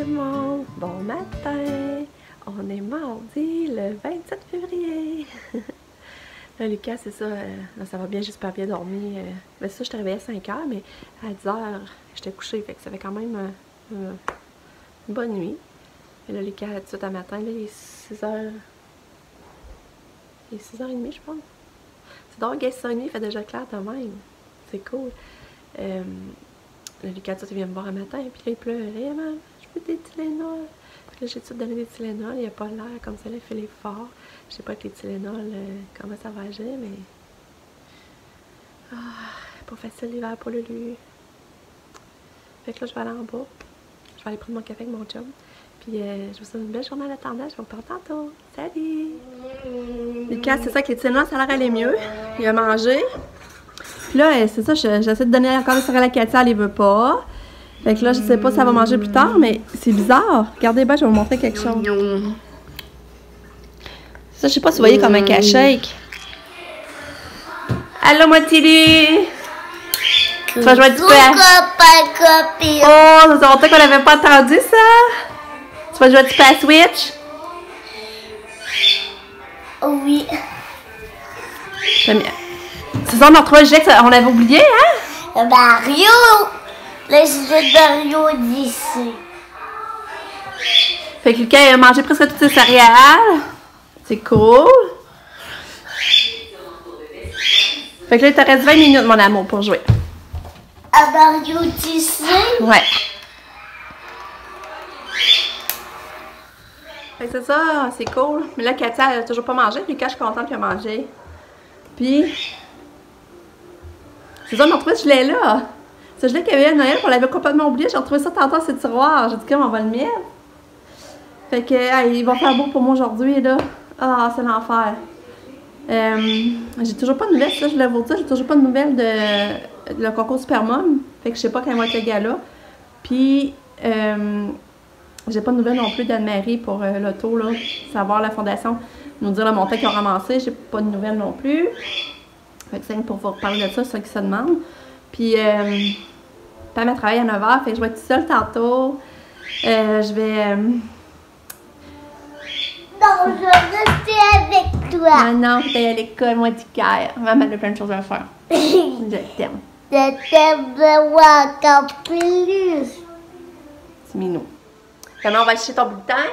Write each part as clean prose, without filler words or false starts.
tout le monde, bon matin, on est mardi le 27 février. Là Lucas c'est ça, là, ça va bien, j'ai super bien dormi, ben, ça je suis réveillée à 5 h mais à 10 h j'étais couchée, fait que ça fait quand même une bonne nuit. Et là Lucas tout de suite à matin, là, il est 6 h, il est 6 h 30 je pense. C'est donc à 6 h 30, il fait déjà clair de même, c'est cool. Là, Lucas, il vient me voir un matin, puis là, il pleurait. Maman, je veux des Tylenol. Parce que j'ai tout donné des Tylenol. Il n'a pas l'air comme ça, il fait l'effort. Je sais pas avec les Tylenol comment ça va agir, mais. Ah, pas facile l'hiver pour lui. Fait que là, je vais aller en bas. Je vais aller prendre mon café avec mon chum. Puis, je vous souhaite une belle journée en attendant. Je vous reparle tantôt. Salut! Lucas, c'est ça, avec les Tylenol, ça a l'air aller mieux. Il a mangé. Puis là, c'est ça, j'essaie de donner encore des céréales à Katia, elle les veut pas. Fait que là, je sais pas si ça va manger plus tard, mais c'est bizarre. Regardez bien, je vais vous montrer quelque chose. Ça, je sais pas si vous voyez comme un shake. Allô, Mathilde! Tu vas jouer du père? Oh, ça fait longtemps qu'on n'avait pas entendu ça! Tu vas jouer du père Switch? Oui. C'est ça, on a retrouvé le jet qu'on avait oublié, hein? Mario! Le jeu de Mario d'ici. Fait que Lucas a mangé presque toutes ses céréales. C'est cool. Fait que là, il te reste 20 minutes, mon amour, pour jouer. À Mario d'ici? Ouais. Fait que c'est ça, c'est cool. Mais là, Katia, elle a toujours pas mangé. Lucas, je suis contente qu'il a mangé. Puis... c'est ça, on a retrouvé ce gelé-là. Ce gelé qu'il y avait à Noël, on l'avait complètement oublié. J'ai retrouvé ça tantôt dans ce tiroir. J'ai dit, comme on va le mettre. Fait que, il va faire beau pour moi aujourd'hui, là. Ah, c'est l'enfer. J'ai toujours pas de nouvelles, ça, je voulais vous dire. J'ai toujours pas de nouvelles de le concours Supermom. Fait que je sais pas quand va être le gala. Puis, j'ai pas de nouvelles non plus d'Anne-Marie pour l'auto, là. Savoir la fondation, nous dire le montant qu'ils ont ramassé. J'ai pas de nouvelles non plus. Fait que c'est pour vous reparler de ça, ceux qui se demandent. Puis, Pam a travaillé à 9 h, fait que je vais être toute seule tantôt. Je vais... Non, je veux rester avec toi. Ah non, je vais à l'école, moi, du cœur. Maman a plein de choses à faire. Je t'aime. Je t'aime encore plus. C'est minou. Comment on va acheter ton bulletin?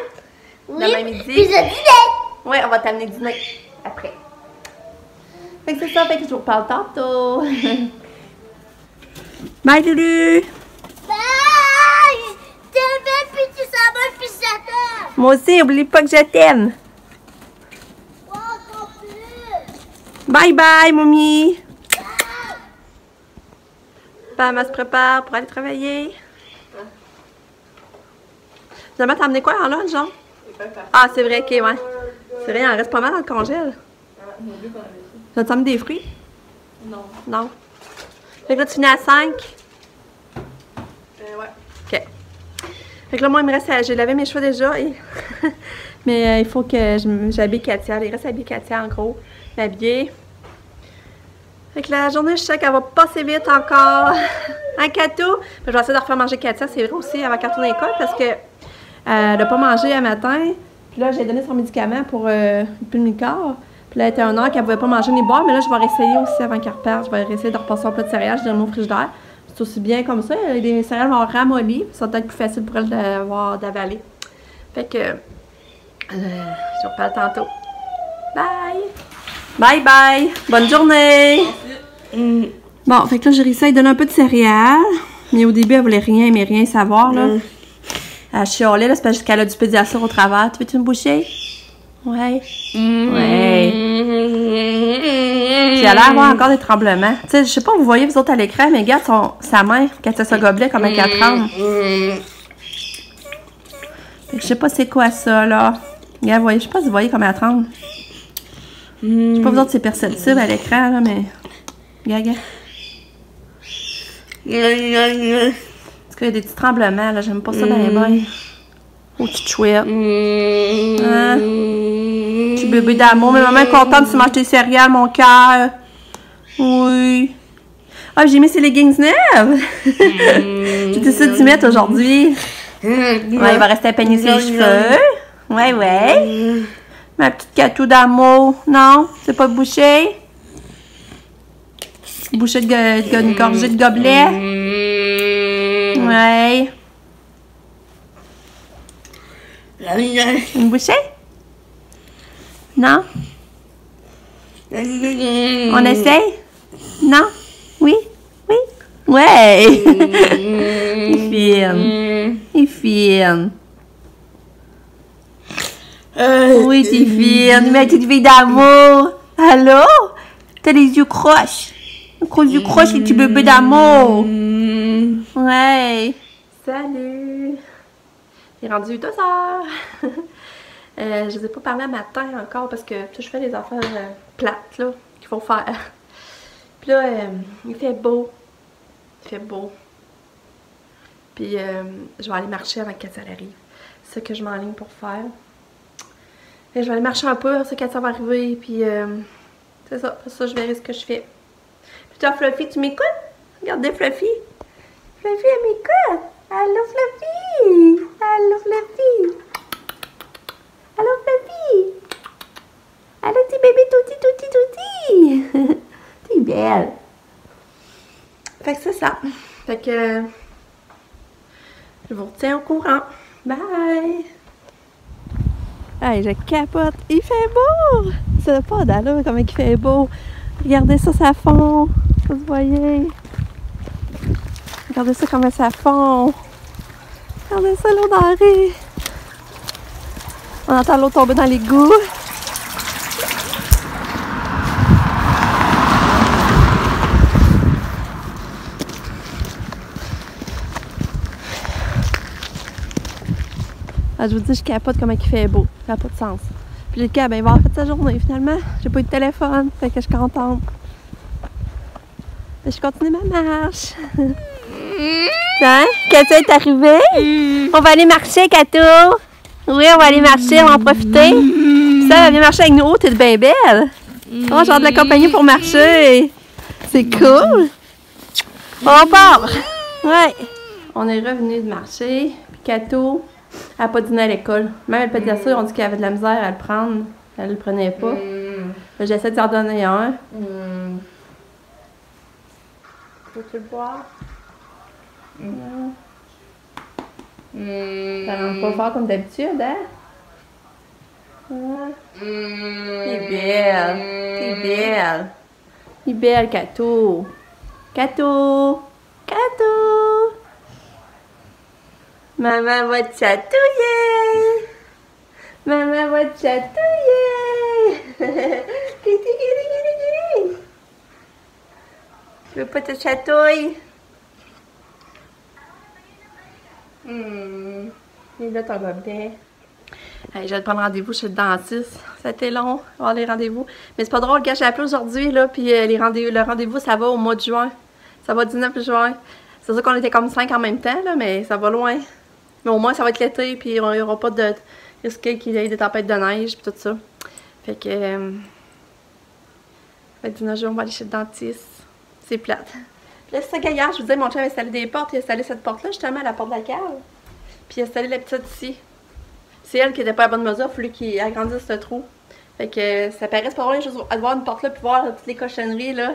Oui, demain midi. puis je dîner. Oui, on va t'amener dîner après. Fait que c'est ça, fait que je vous parle tantôt. Bye, Loulou! Bye! Je t'aime, puis tu s'en vas, puis je t'aime. Moi aussi, oublie pas que je t'aime. Moi encore plus. Bye bye, mommy! Pam, elle se prépare pour aller travailler. Finalement, t'as amené quoi en lunch, genre? Ah, c'est vrai, ok, ouais. C'est vrai, il en reste pas mal dans le congèle. Ça te amené des fruits? Non. Non. Fait que là, tu finis à 5? Ouais. Ok. Fait que là, moi, il me reste à... j'ai lavé mes cheveux déjà. Et... mais il faut que j'habille Katia. Il reste à habiller Katia, en gros. M'habiller. Fait que la journée, je sais qu'elle va passer vite encore. Hein, Katou? Je vais essayer de refaire manger Katia. C'est vrai aussi, avant qu'elle retourne à l'école parce que elle n'a pas mangé un matin. Puis là, j'ai donné son médicament pour le pulmicor. Puis là, elle était 1 heure qu'elle ne pouvait pas manger ni boire. Mais là, je vais réessayer aussi avant qu'elle reparte. Je vais essayer de repasser son plat de céréales. Je dirais mon frigidaire. C'est aussi bien comme ça. Les céréales vont ramollir. Ça va être plus facile pour elle d'avaler. Fait que je vous reparle tantôt. Bye! Bye bye! Bonne journée! Bon, fait que là, j'ai réussi à lui donner un peu de céréales. Mais au début, elle voulait rien, mais rien savoir, là. Elle chialait, là, c'est parce qu'elle a du pédiasure au travers. Tu veux-tu me boucher? Ouais. Ouais. Puis elle a l'air d'avoir encore des tremblements. Tu sais, je sais pas, vous voyez, vous autres à l'écran, mais regarde sa main, quand elle se gobelet, comme elle tremble. Je sais pas c'est quoi ça, là. Regarde, voyez, je sais pas si vous voyez comme elle tremble. Je sais pas, vous autres, c'est perceptible à l'écran, là, mais... Regarde, regarde. Parce qu'il y a des petits tremblements, là. J'aime pas ça dans les bains. Oh, tu te chouettes. Hein? Tu bébé d'amour. Mais maman est contente de manger tes céréales, mon cœur. Oui. Ah, j'ai mis ces leggings neuves. J'ai décidé d'y mettre aujourd'hui. Ouais, il va rester à peigner ses cheveux. Ouais, ouais. Ma petite Catou d'amour. Non, c'est pas bouché. Bouché une gorgée de gobelet. Ouais. Une bouchée? Non? On essaye? Non? Oui? Oui? Ouais! Il filme. Il filme. Oui, tu filmes. Mais tu te fais d'amour. Allô? T'as les yeux croches. Les yeux croches, les petits bébés d'amour. Ouais. Salut. Il est rendu 2 heures. Je vous ai pas parlé à matin encore parce que je fais des affaires plates là qu'il faut faire. Puis là, il fait beau. Il fait beau. Puis je vais aller marcher avant que Katia arrive. C'est ça que je m'enligne pour faire. Et je vais aller marcher un peu, ça Katia va arriver. Puis c'est ça. Pour ça, je verrai ce que je fais. Puis toi, Fluffy, tu m'écoutes? Regardez Fluffy. Fluffy, elle m'écoute. Allô, Fluffy. Allô, Fluffy. Allô, Fluffy. Allô, petit bébé touti. T'es belle. Fait que c'est ça. Fait que je vous retiens au courant. Bye! Hey, je capote. Il fait beau! C'est pas d'allure comment il fait beau. Regardez ça, ça fond. Vous voyez? Regardez ça comment ça fond. Regardez ça, l'eau d'arrêt. On entend l'eau tomber dans l'égout. Ah, je vous dis, je capote comment il fait beau. Ça n'a pas de sens. Puis le gars, ben, il va avoir fait sa journée finalement. J'ai pas eu de téléphone, fait que je suis contente. Je continue ma marche. Hein? Katia est arrivée? On va aller marcher, Kato. Oui, on va aller marcher, on va en profiter. Ça, elle vient marcher avec nous. Oh, t'es bien belle. Oh, j'ai hâte de l'accompagner pour marcher. C'est cool. On part. Ouais. On est revenu de marcher. Puis Kato, elle n'a pas dîné à l'école. Même le pédiatre, on dit qu'elle avait de la misère à le prendre. Elle ne le prenait pas. J'essaie d'en donner un. Peux-tu le boire? Ça rentre pas fort comme d'habitude, hein? T'es belle. T'es belle. T'es belle, Kato. Kato. Kato. Maman va te chatouiller. Maman va te chatouiller. Tu veux pas te chatouiller? Et là, ton gobelet. Hey, je vais te prendre rendez-vous chez le dentiste. Ça a été long, avoir les rendez-vous. Mais c'est pas drôle, gars, j'ai appelé aujourd'hui, là, puis le rendez-vous, ça va au mois de juin. Ça va 19 juin. C'est sûr qu'on était comme 5 en même temps, là, mais ça va loin. Mais au moins, ça va être l'été, puis il n'y aura pas de risque qu'il y ait des tempêtes de neige, puis tout ça. Fait que... ça va être 19 juin, on va aller chez le dentiste. C'est plate. Puis là, c'est ça, gaillard, je vous disais, mon chum a installé des portes. Il a installé cette porte-là, justement, à la porte de la cave. Puis il a installé la petite ici. C'est elle qui n'était pas à la bonne mesure, il a fallu qu'il agrandisse ce trou. Fait que ça paraît pas drôle, juste à voir une porte là, puis voir toutes les cochonneries, là.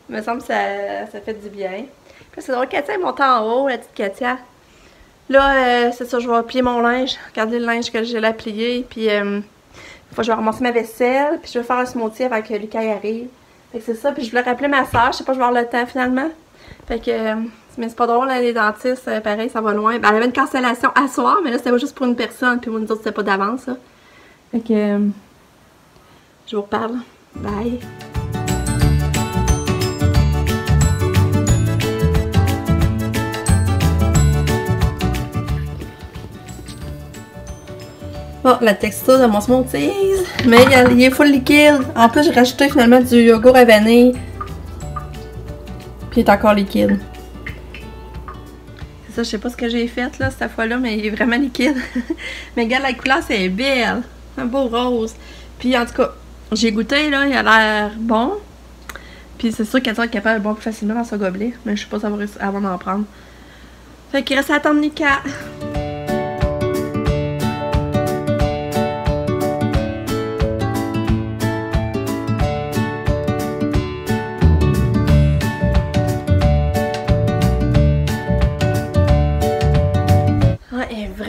Il me semble que ça fait du bien. Puis c'est drôle, Katia est montée en haut, la petite Katia. Là, c'est ça, je vais plier mon linge. Regardez le linge que j'ai là plié. Puis, je vais ramasser ma vaisselle. Puis, je vais faire un smoothie avant que Lucas arrive. Fait que c'est ça. Puis, je voulais rappeler ma soeur. Je sais pas, je vais avoir le temps finalement. Fait que, mais c'est pas drôle, là, les dentistes. Pareil, ça va loin. Ben, elle avait une cancellation à soir, mais là, c'était juste pour une personne. Puis, nous autres, c'était pas d'avance, ça. Fait que, je vous reparle. Bye. Oh, la texture de mon smoothies. Mais il est full liquide. En plus, j'ai rajouté finalement du yogourt à vanille. Puis il est encore liquide. C'est ça, je sais pas ce que j'ai fait là, cette fois-là, mais il est vraiment liquide. Mais regarde, la couleur, c'est belle. Un beau rose. Puis en tout cas, j'ai goûté là, il a l'air bon. Puis c'est sûr qu'elle va être capable de boire plus facilement dans son gobelet. Mais je sais pas si elle va réussir avant d'en prendre. Fait qu'il reste à attendre Lucas.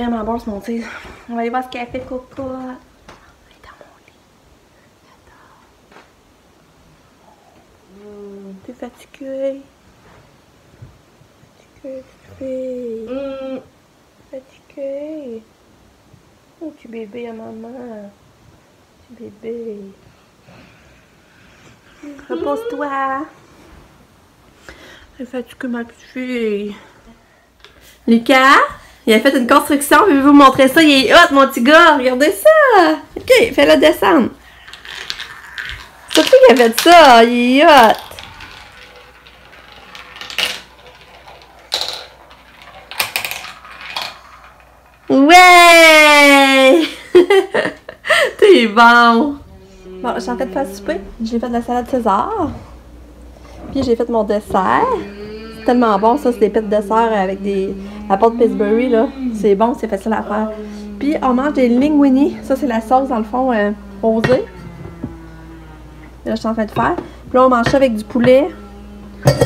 vraiment bon ce smoothie. On va aller voir ce qu'elle fait, Coco. Elle est dans mon lit. J'adore. T'es fatiguée? Fatiguée. Fatiguée. Oh, tu bébé à maman. Tu bébé. Repose-toi. T'es fatiguée, ma petite fille. Lucas, il a fait une construction. Je vais vous montrer ça. Il est hot, mon petit gars. Regardez ça. Ok, fais-le descendre. C'est Sophie qui a fait ça. Il est hot. Ouais! T'es bon! Bon, j'ai en fait faire souper. J'ai fait de la salade César. Puis j'ai fait mon dessert. C'est tellement bon, ça, c'est des pets de dessert avec la pâte Pillsbury, là. C'est bon, c'est facile à faire. Puis on mange des linguini. Ça, c'est la sauce, dans le fond, rosée. Là, je suis en train de faire. Puis là, on mange ça avec du poulet.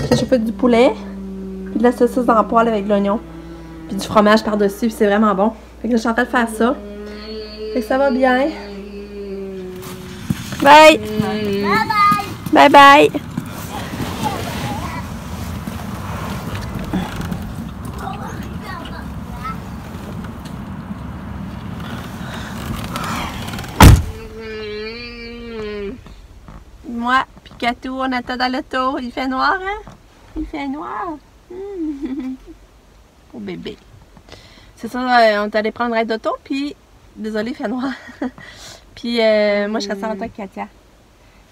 J'ai chauffé du poulet. Puis de la saucisse dans le poêle avec de l'oignon. Puis du fromage par-dessus, puis c'est vraiment bon. Fait que là, je suis en train de faire ça. Fait que ça va bien. Bye! Bye bye! Bye bye! Moi, puis Katou, on attend dans l'auto. Il fait noir, hein? Il fait noir. Oh bébé. C'est ça, on est allé prendre un ride d'auto, puis désolé, il fait noir. Puis moi, je restais en auto avec Katia.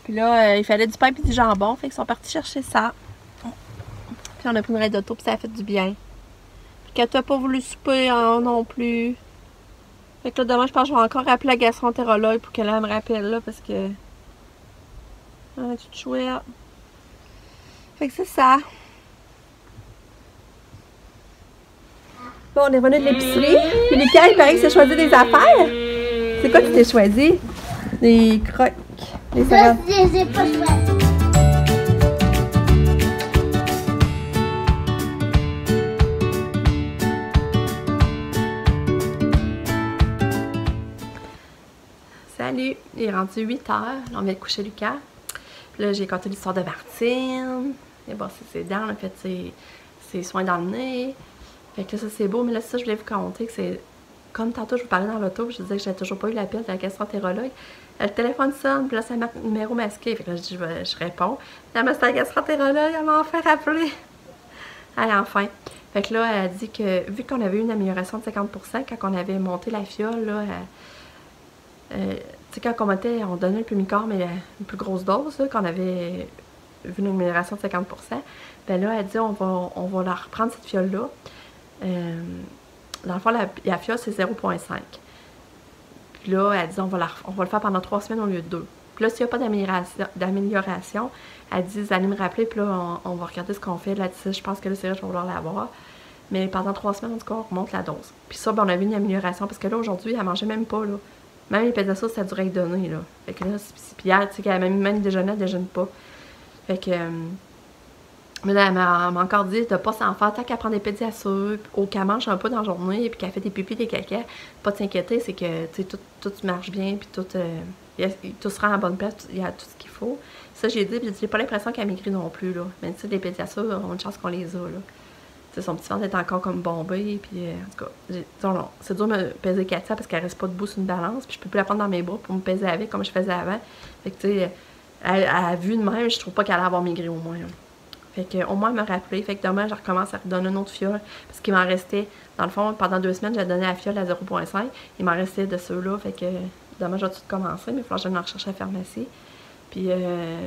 Puis là, il fallait du pain et du jambon, fait qu'ils sont partis chercher ça. Puis on a pris une ride d'auto, puis ça a fait du bien. Puis Katia n'a pas voulu souper non plus. Fait que là, demain, je pense que je vais encore appeler la gastroentérologue pour qu'elle me rappelle là, parce que... Ah, tu te chouette. Fait que c'est ça. Bon, on est revenu de l'épicerie. Puis Lucas, il paraît que c'est choisi des affaires. C'est quoi que tu t'es choisi? Des crocs. Des Ça, salades. je les ai pas choisis. Salut! Il est rendu 8 h. Là, on vient de coucher Lucas. Puis là, j'ai conté l'histoire de Martine. Et bon, c'est ses dents, en fait, ses soins dans le nez. Fait que là, ça c'est beau, mais là, ça, je voulais vous compter que c'est... Comme tantôt, je vous parlais dans l'auto, je disais que j'avais toujours pas eu l'appel de la gastroentérologue. Le téléphone sonne, puis là, ça marque numéro masqué. Fait que là, je réponds. La master gastroentérologue, elle m'a enfin rappelé. Allez, enfin. Fait que là, elle a dit que, vu qu'on avait eu une amélioration de 50%, quand on avait monté la fiole, là, tu sais, quand on donnait le Pulmicor, mais une plus grosse dose, là, qu'on avait vu une amélioration de 50%, ben là, elle dit, on va la reprendre, cette fiole-là. Dans le fond, la fiole, c'est 0,5. Puis là, elle dit, on va le faire pendant 3 semaines au lieu de 2. Puis là, s'il n'y a pas d'amélioration, elle dit, vous allez me rappeler, puis là, on va regarder ce qu'on fait. Là, je pense que là, c'est vrai, je vais vouloir l'avoir. Mais pendant 3 semaines, en tout cas, on remonte la dose. Puis ça, ben, on a vu une amélioration, parce que là, aujourd'hui, elle mangeait même pas, là. Même les pédassos, ça durait donner, là. Fait que là, puis hier, tu sais, qu'elle même déjeuner, elle déjeune pas. Fait que... mais là, elle m'a encore dit de pas s'en faire tant qu'elle prend des pédiassures, ou qu'elle mange un peu dans la journée, puis qu'elle fait des pipis, des caca. Pas de s'inquiéter, c'est que tout marche bien, puis tout se rend à la bonne place, il y a tout ce qu'il faut. Ça, j'ai dit, puis j'ai pas l'impression qu'elle maigrit non plus, là. Mais tu sais, les pédiassures, on a une chance qu'on les a, là. Tu sais, son petit ventre est encore comme bombé, puis en tout cas, c'est dur de me peser Katia parce qu'elle reste pas debout sur une balance, puis je peux plus la prendre dans mes bras pour me peser avec comme je faisais avant. Fait que tu sais, elle a vu de même, je trouve pas qu'elle allait avoir maigri au moins, là. Fait que au moins elle m'a rappelé. Fait que demain je recommence à redonner une autre fiole. Parce qu'il m'en restait, dans le fond, pendant 2 semaines, j'ai donné la fiole à 0,5. Il m'en restait de ceux-là. Fait que demain je vais tout recommencer, mais il faut que j'aille en rechercher à la pharmacie. Puis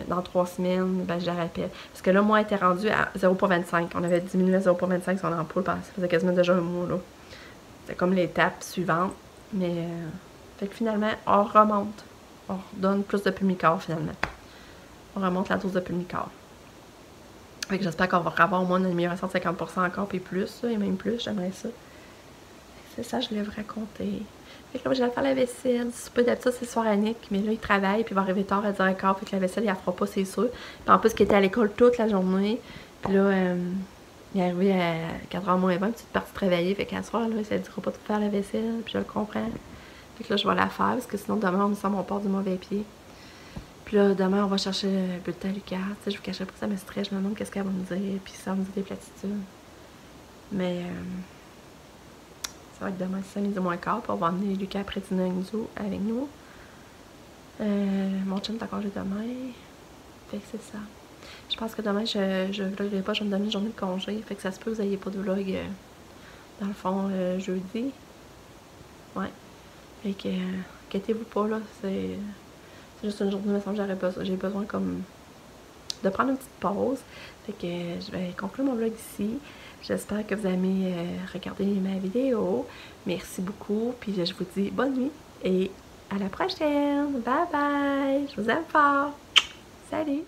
dans 3 semaines, ben je la rappelle. Parce que là, moi, elle était rendue à 0,25. On avait diminué à 0,25 son ampoule parce que ça faisait quasiment déjà un mois, là. C'était comme l'étape suivante. Mais fait que finalement, on remonte. On redonne plus de Pulmicor finalement. On remonte la dose de Pulmicor. Fait que j'espère qu'on va avoir au moins une amélioration de 50% encore, puis plus, là, et même plus, j'aimerais ça. C'est ça, je voulais vous raconter. Fait que là, je vais faire la vaisselle. Si peu d'habitude, c'est le soir à Nick, mais là, il travaille, puis il va arriver tard à 10h15, fait que la vaisselle, il la fera pas, c'est sûr. Puis en plus, qu'il était à l'école toute la journée. Puis là, Il est arrivé à 4h moins 20, puis tu es partie travailler, fait qu'à ce soir, là, ça ne dira pas de faire la vaisselle, puis je le comprends. Fait que là, je vais la faire, parce que sinon, demain, on me semble on part du mauvais pied. Puis là, demain, on va chercher le bulletin Lucas. Tu sais, je vous cacherai pas, ça me stresse, je me demande qu'est-ce qu'elle va me dire, puis ça va me dire des platitudes. Mais ça va être demain, 5h moins quart, puis on va emmener Lucas après dîner avec nous. Mon chum est encore demain. Fait que c'est ça. Je pense que demain, je vloggerai pas, je vais me donner une journée de congé. Fait que ça se peut que vous n'ayez pas de vlog, dans le fond, jeudi. Ouais. Fait que, inquiétez-vous pas, là. C'est juste une journée, j'ai besoin comme de prendre une petite pause. Fait que je vais conclure mon vlog ici. J'espère que vous aimez regarder ma vidéo. Merci beaucoup. Puis je vous dis bonne nuit et à la prochaine. Bye bye. Je vous aime fort. Salut.